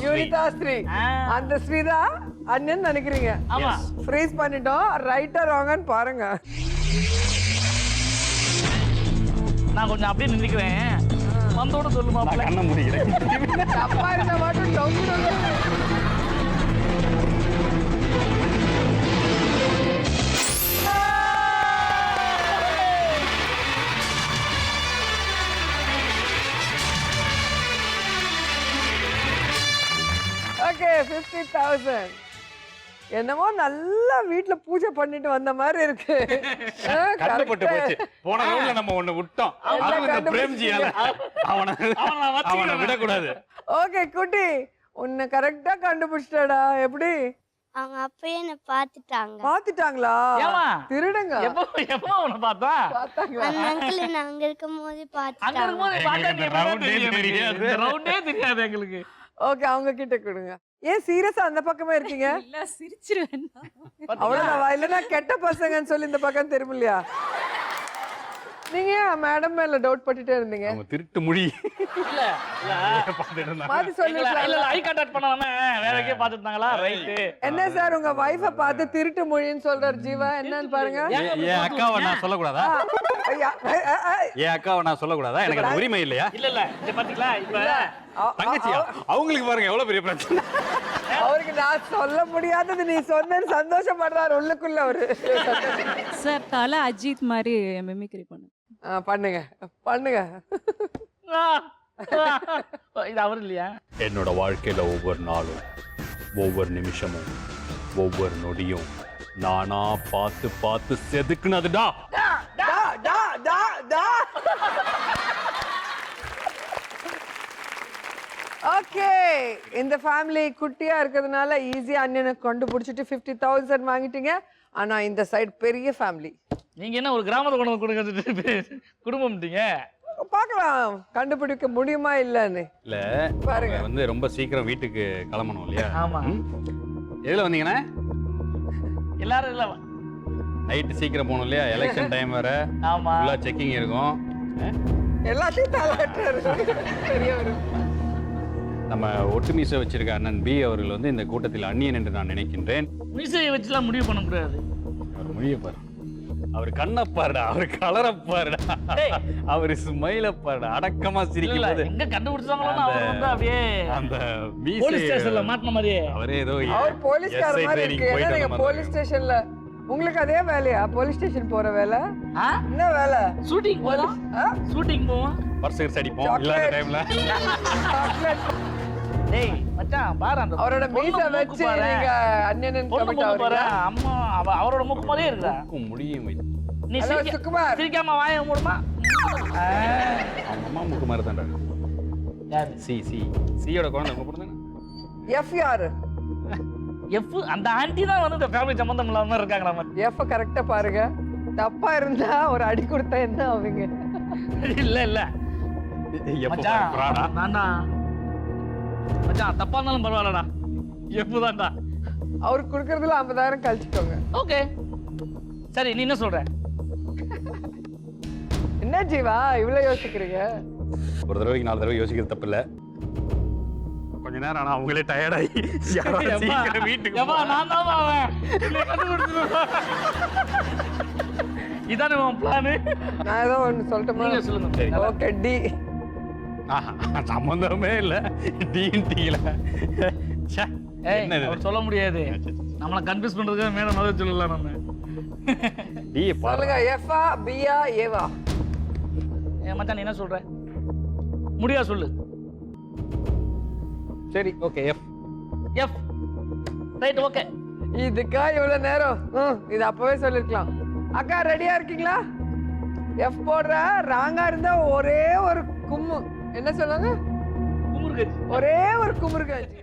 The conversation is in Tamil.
யூனிதா ஸ்ரீ. அந்த ஸ்ரீதா அண்ணன் நினைக்கிறீங்க? ஆமா. ஃப்ரீஸ் பண்ணிட்டோம். ரைட்டா ராங்கான்னு பாருங்க. நான் கொஞ்சம் அப்படியே நினைக்கிறேன். வந்தோட சொல்லு மாப்பிள்ள. கண்ண முடிக்கிறேன். தப்பா இருந்தா மட்டும் டவுன். ஓகே 50,000. என்னமோ நல்லா வீட்ல பூஜை பண்ணிட்டு வந்த மாதிரி இருக்கு. கண்டுபட்டு போச்சு. போன ரவுண்ட்ல நம்ம ஒண்ணு விட்டோம். அது இந்த பிரேம்ஜியால அவனை விடக்கூடாது. ஓகே குட்டி, உன்னை கரெக்டா கண்டுபிடிச்சிட்டடா. எப்படி? அவங்க அப்பயே என்ன பாத்துட்டாங்களா? ஏமா? திருடுங்க. எப்போ உன்னை பார்த்தா? பார்த்தாங்க. அந்த அங்கிள் நான் அங்க இருக்கும்போது அங்க பாத்துட்டாங்க. இருக்கும்போது பார்த்தா நீ ரவுண்டே தெரியாது. ரவுண்டே தெரியாது எங்களுக்கு. ஓகே, அவங்க கிட்ட கொடுங்க. ஏன் சீரியஸா அந்த பக்கமே இருக்கீங்க? இல்ல சிரிச்சிருவேன். அவ்வளவுதான். இல்லன்னா கெட்ட பசங்கன்னு சொல்லி இந்த பக்கம் திரும்பலையா? நீங்க மேடம் மேல டவுட் பட்டுட்டே இருந்தீங்க. அவங்க திருட்டு மொழி இல்ல இல்ல பார்த்துட்டு இருந்தாங்க. மாத்தி இல்ல சொல்லிருக்கலாம். இல்ல ஐ கான்டாக்ட் பண்ணாம வேற எங்கேயே பாத்துட்டாங்களா? ரைட். என்ன சார் உங்க வைஃப பார்த்து திருட்டு மொழின்னு சொல்றாரு ஜீவா? என்னன்னு பாருங்க. என் அக்காவை நான் சொல்லக்கூடாதா? ஐயா, என் அக்காவை நான் சொல்லக்கூடாதா? எனக்கு அந்த உரிமை இல்லையா? இல்ல இல்ல இது பாத்தீங்களா? இப்ப தங்கச்சியா? அவங்களுக்கு பாருங்க எவ்வளவு பெரிய பிரச்சனை. அவருக்கு நான் சொல்ல முடியாதது நீ சொன்னேன்னு சந்தோஷப்படுறாரு உள்ளுக்குள்ள அவரு. சார் தல அஜித் மாதிரி மிமிக்ரி பண்ணு. பண்ணுங்க பண்ணுங்க. இது அவர் இல்லையா? என்னோட வாழ்க்கையில ஒவ்வொரு நாளும், ஒவ்வொரு நிமிஷமும், ஒவ்வொரு நொடியும் நானா பார்த்து பார்த்து செதுக்குனதுடா. டா டா டா டா. ஓகே, இந்த ஃபேமிலி குட்டியா இருக்கிறதுனால ஈஸியா அண்ணனை கொண்டு பிடிச்சிட்டு 50,000 வாங்கிட்டீங்க. ஆனா இந்த சைடு பெரிய ஃபேமிலி. நீங்க என்ன ஒரு கிராமத்தை கொண்டு வந்து கொடுங்க குடும்பம்ட்டீங்க? பார்க்கலாம் கண்டுபிடிக்க முடியுமா இல்லன்னு. இல்ல பாருங்க. அவங்க வந்து ரொம்ப சீக்கிரம் வீட்டுக்கு கிளம்பணும் இல்லையா? ஆமா. எதுல வந்தீங்கன்னா எல்லாரும் இல்ல. நைட்டு சீக்கிரம் போகணும் இல்லையா? எலெக்ஷன் டைம் வேற. ஆமா. ஃபுல்லா செக்கிங் இருக்கும். எல்லாத்தையும் தலையாட்டுறாரு பெரியவர். நம்ம ஒட்டுமீசை வச்சிருக்க அண்ணன் பி அவர்கள் வந்து இந்த கூட்டத்தில் அந்நியன் என்று நான் நினைக்கின்றேன். மீசையை வச்சுலாம் முடிவு பண்ண முடியாது. அவர் மொழியை பாரு, அவர் கண்ணை பாருடா, அவர் கலரை பாருடா, அவர் ஸ்மைல பாருடா, அடக்கமா சிரிக்கிறது. எங்க கண்டுபிடிச்சாங்களோ அவர் வந்து அப்படியே அந்த போலீஸ் ஸ்டேஷன்ல மாட்டின மாதிரியே. அவரே ஏதோ அவர் போலீஸ்கார மாதிரி இருக்கு. ஏன்னா நீங்க போலீஸ் ஸ்டேஷன்ல உங்களுக்கு அதே வேலையா? போலீஸ் ஸ்டேஷன் போற வேலை? என்ன வேலை? ஷூட்டிங் போலாம். ஷூட்டிங் போவோம். பர்சர் அடிப்போம் இல்லாத டைம்ல. டேய் மச்சான் பாரு அந்த அவரோட மீச வச்சு நீங்க அண்ணனன் கமிட் பாரு. ஆவறீங்க. அம்மா அவரோட மூக்கு மாதிரியே இருக்கா. முடியும் வை. நீ ஹலோ சுகுமார். சிரிக்காம வாயை மூடுமா? அவங்க அம்மா முக்கு மாதிரி தான்டா. யாரு? சி சி சியோட குழந்தை உங்க பொண்ணு தானே? எஃப் யாரு? எஃப் அந்த ஆன்ட்டி தான் வந்து இந்த ஃபேமிலி சம்பந்தம் இல்லாம இருக்காங்களா மாதிரி. எஃப் கரெக்ட்டா பாருங்க. தப்பா இருந்தா ஒரு அடி கொடுத்தா என்ன ஆவீங்க? இல்ல இல்ல எப்ப மச்சான் பிராடா நான்டா மச்சான் தப்பா இருந்தாலும் பரவாயில்லடா. எஃப் தான்டா. அவருக்கு கொடுக்கறதுல 50,000 கழிச்சுக்கோங்க. ஓகே சரி, நீ என்ன சொல்ற? என்ன ஜீவா இவ்வளவு யோசிக்கிறீங்க? ஒரு தடவைக்கு 4 தடவை யோசிக்கிறது தப்பு இல்ல. கொஞ்ச நேரம் ஆனா அவங்களே டயர்ட் ஆகி வீட்டுக்கு நான் தான் அவன் இதானே உன் பிளானு? நான் ஏதோ ஒன்று சொல்லட்டுமா? நீங்க சொல்லுங்க. ஓகே டி. சம்பந்தமே இல்ல டிஎன்டில. என்னது சொல்ல முடியாது. நம்மள கன்ஃபியூஸ் பண்றதுக்கு மேடம் அதை சொல்லலாம். நம்ம டி சொல்லுங்க. எஃப்ஆ பியா ஏவா? மச்சான் நீ என்ன சொல்ற? முடியா சொல்லு. சரி okay F. F right okay. இதுக்கா இவ்வளவு நேரம்? இது அப்பவே சொல்லிருக்கலாம். அக்கா ரெடியா இருக்கீங்களா? எஃப் போடுற. ராங்கா இருந்தா ஒரே ஒரு கும்மு. என்ன சொல்லுங்க? குமுறு. ஒரே ஒரு குமுறு காட்சி.